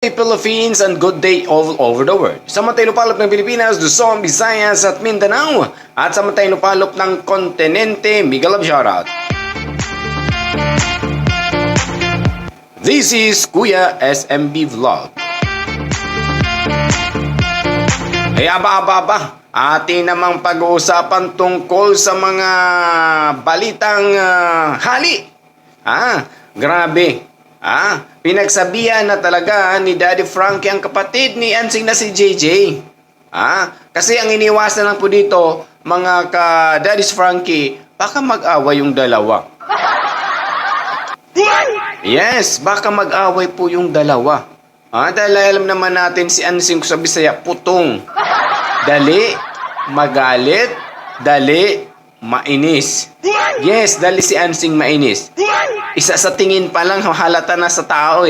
Philippines and good day all over the world. Sa matay lupalop ng Pilipinas, Luzon, Visayas at Mindanao at sa matay lupalop ng kontinente, Miguel of shoutout. This is Kuya SMB Vlog. Ay aba. Atin namang pag-uusapan tungkol sa mga balitang hali. Grabe. Pinagsabihan na talaga ni Daddy Frankie ang kapatid ni Ansing na si JJ. Kasi ang iniwasan lang po dito, mga ka-Daddy's Frankie, baka mag-away yung dalawa. Yes, baka mag-away po yung dalawa. Dahil alam naman natin si Ansing sa Bisaya, putong. Dali, magalit, dali, mainis. Yes, dali si Ansing mainis. Isa sa tingin pa lang halata na sa tao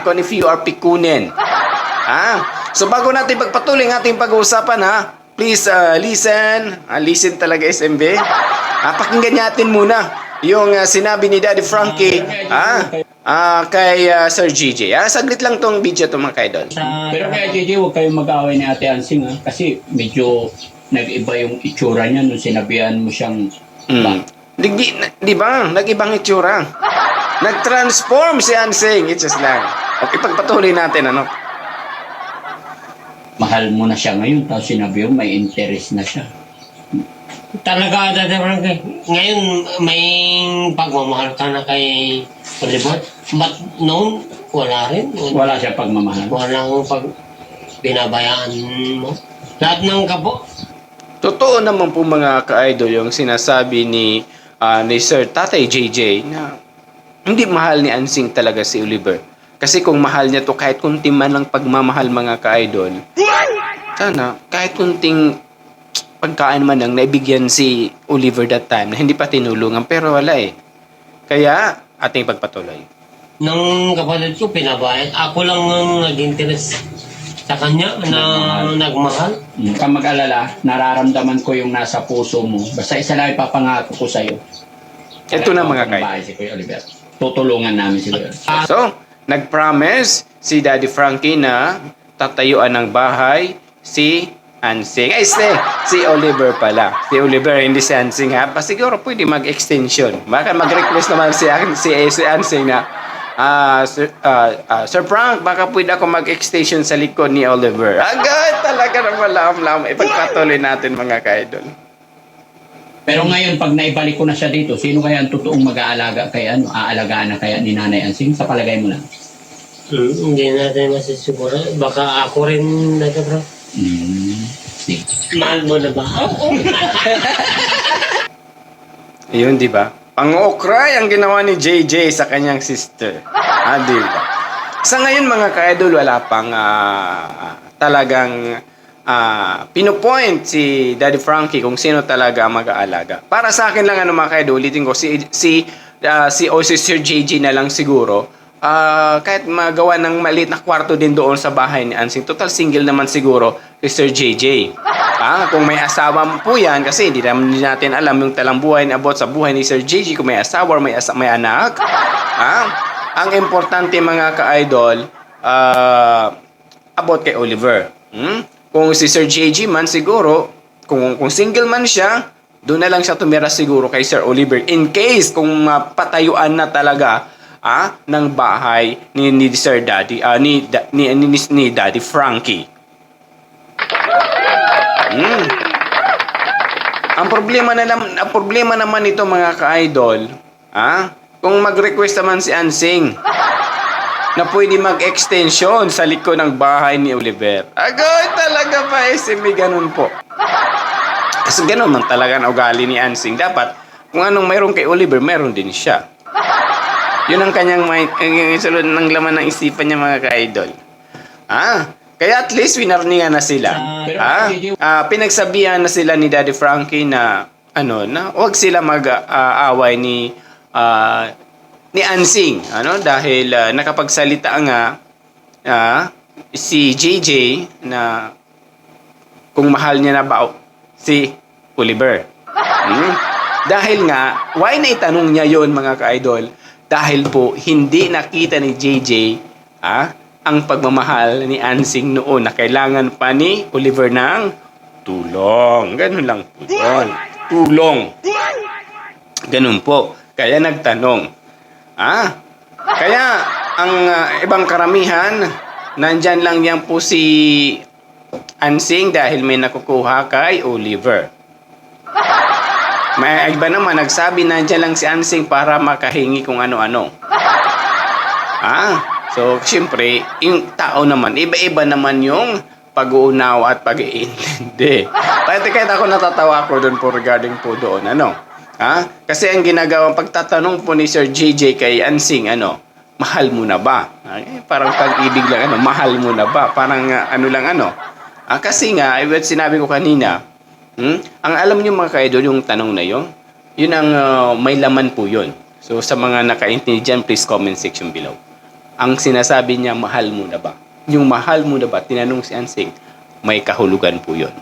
kung if you are pikunin. So bago natin pagpatuloy ang ating pag-uusapan please listen. Listen talaga SMB. Pakinggan natin muna yung sinabi ni Daddy Frankie kay Sir JJ. Saglit lang tong video to mga kaidol. Pero kaya JJ, huwag kayong mag-away ni Ate Ansing kasi medyo nag-iba yung itsura niya nung sinabihan mo siyang Di ba? Nag-ibang itsura. Nag-transform si Ansing. It's just lang. Okay, pagpatuloy natin, mahal mo na siya ngayon, tapos sinabi mo may interest na siya. Talaga, Daddy Frankie. Ngayon, may pagmamahal ka na kay Oliver. But noon, wala rin. Wala siya pagmamahal. Walang binabayaan mo. Lahat ng kapo. Totoo naman po mga ka-idol yung sinasabi ni Sir Tatay JJ na hindi mahal ni Ansing talaga si Oliver. Kasi kung mahal niya to kahit kunti man lang pagmamahal mga ka-idol, sana kahit kunting pagkain man lang naibigyan si Oliver that time na hindi pa tinulungan pero wala Kaya ating pagpatuloy. Nung kapatid ko, pinabayad. Ako lang ang nag-interest sa kanya na nagmahal. Huwag kang mag-alala, nararamdaman ko yung nasa puso mo. Basta isa lang ipapangako ko sa'yo. Ito na mga kaidol. Si Kuya Oliver. Tutulungan namin si Kuya. So, nag-promise si Daddy Frankie na tatayuan ng bahay si Ansing. Si Oliver pala. Si Oliver, hindi si Ansing Siguro pwede mag-extension. Baka mag-request naman si Ansing na Sir Frank, baka pwede ako mag-extension sa likod ni Oliver. Agad talaga naman lam. Ipagpatuloy natin mga ka-idol. Pero ngayon, pag naibalik ko na siya dito, sino kaya ang totoong mag-aalaga kay aalagaan na kaya ni Nanay Ansing? Sa palagay mo lang? Hindi natin masisiguro. Baka ako rin, Daddy Frank. Mahal mo na ba? Yun, di ba? Pang-okray ang ginawa ni JJ sa kanyang sister. Di ba? Sa ngayon mga ka-idol, wala pang talagang pinupoint si Daddy Frankie kung sino talaga ang mag-aalaga. Para sa akin lang mga ka-idol, ulitin ko, si Sir JJ na lang siguro. Kahit magawa ng maliit na kwarto din doon sa bahay ni Ansing. Total single naman siguro kay Sir JJ. Kung may asawa po yan, kasi hindi natin alam yung talang buhay about sa buhay ni Sir JJ, kung may asawa or may anak. Ang importante mga ka-idol, about kay Oliver. Kung si Sir JJ man siguro, kung single man siya, doon na lang siya tumira siguro kay Sir Oliver. In case kung patayuan na talaga ng bahay ni Sir Daddy, ni Daddy Frankie. Ang problema naman ito mga ka-idol, kung mag-request naman si Ansing na pwede mag-extension sa likod ng bahay ni Oliver. Agoy talaga pa may ganun po. Kasi ganun man talaga na ugali ni Ansing. Dapat kung anong mayroon kay Oliver, mayroon din siya. Yun ang kanyang sulod ng laman ng isipan niya mga ka-idol. Kaya at least winarningan na sila. Pinagsabihan na sila ni Daddy Frankie na huwag sila mag-away ni Ansing. Dahil nakapagsalita nga si JJ na kung mahal niya na ba si Oliver. Dahil nga, why na itanong niya yon mga ka-idol? Dahil po, hindi nakita ni JJ ang pagmamahal ni Ansing noon na kailangan pa ni Oliver ng tulong. Ganun lang po yun. Tulong. Ganun po. Kaya nagtanong. Kaya ang ibang karamihan, nandyan lang yan po si Ansing dahil may nakukuha kay Oliver. May iba naman nagsabi nandyan lang si Ansing para makahingi kung ano-ano. So, siyempre, yung tao naman, iba-iba naman yung pag-uunawa at pag-iintindi. Kahit ako natatawa ko doon po regarding po doon, Kasi ang ginagawang pagtatanong po ni Sir JJ kay Ansing, mahal mo na ba? Parang pag-ibig lang, mahal mo na ba? Parang kasi nga, sinabi ko kanina, ang alam niyo mga ka-idol, yung tanong na yun ang may laman po yun. So, sa mga nakaintindi dyan, please comment section below. Ang sinasabi niya, mahal mo na ba? Yung mahal mo na ba, tinanong si Ansing, may kahulugan po yun.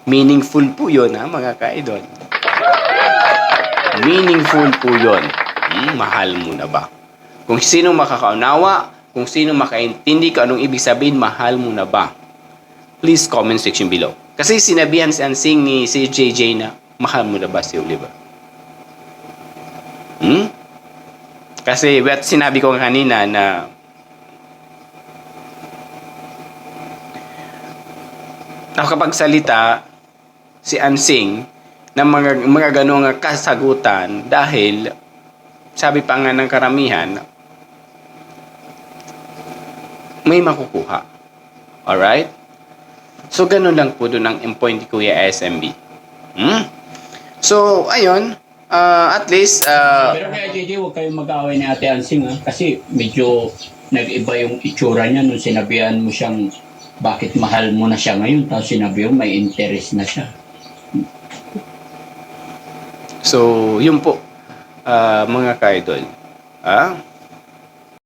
Meaningful po yun, mga ka-idol. Meaningful po yun. Mahal mo na ba? Kung sino makakaunawa, kung sino makaintindi kung anong ibig sabihin, mahal mo na ba? Please comment section below. Kasi sinabihan si Ansing ni si JJ na, mahal mo na ba si Oliver? Kasi sinabi ko kanina na nakapagsalita si Ansing ng mga ganong kasagutan dahil sabi pa nga ng karamihan may makukuha. Alright? So, ganun lang po doon ang point ni Kuya SMB. So, ayun. At least... Pero kaya JJ, huwag kayong mag-away ni Ate Ansing kasi medyo nag-iba yung itsura niya nung sinabihan mo siyang bakit mahal mo na siya ngayon tapos sinabi mo may interest na siya. So, yun po, mga ka-idol.